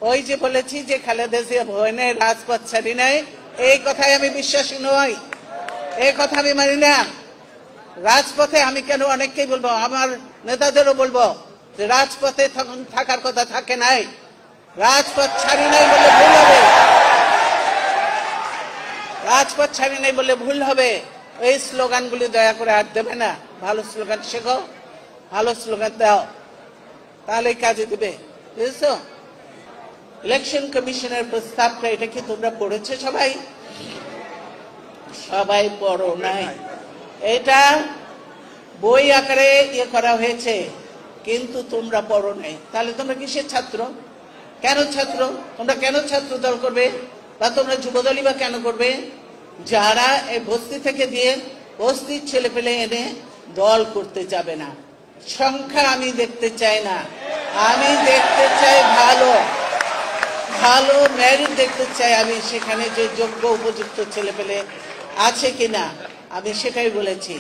ওই যে বলেছি যে খালেদা জিয়া ভয়নে রাজপথ ছাড়ি নাই, এই কথায় আমি বিশ্বাসী নই, এই কথা আমি মানি না। রাজপথে আমি কেন অনেককেই বলবো, আমার নেতাদেরও বলবো যে রাজপথে থাকার কথা থাকে নাই, রাজপথ ছাড়ি নাই বলে ভুল হবে, রাজপথ ছাড়ি নাই বলে ভুল হবে। এই স্লোগানগুলি দয়া করে আর দেবে না, ভালো স্লোগান শেখো, ভালো স্লোগান দাও, তাহলে কাজে দিবে, বুঝেছো? ইলেকশন কমিশনের প্রস্তাবটা, এটা কি তোমরা পড়েছো সবাই? সবাই পড়ো নাই। এটা বই আকারে ইয়ে করা হয়েছে, কিন্তু তোমরা পড়ো নাই। তাহলে তোমরা কিসের ছাত্র? কেন ছাত্র? তোমরা কেন ছাত্র দল করবে, বা তোমরা যুবদলই বা কেন করবে? যারা এই বস্তি থেকে দিয়ে বস্তির ছেলে পেলে এনে দল করতে যাবে না। সংখ্যা আমি দেখতে চাই না, আমি দেখতে চাই ভালো ভালো মেরিট দেখতে চাই। আমি সেখানে যে যোগ্য উপযুক্ত ছেলে পেলে আছে কিনা, আমি সেটাই বলেছি।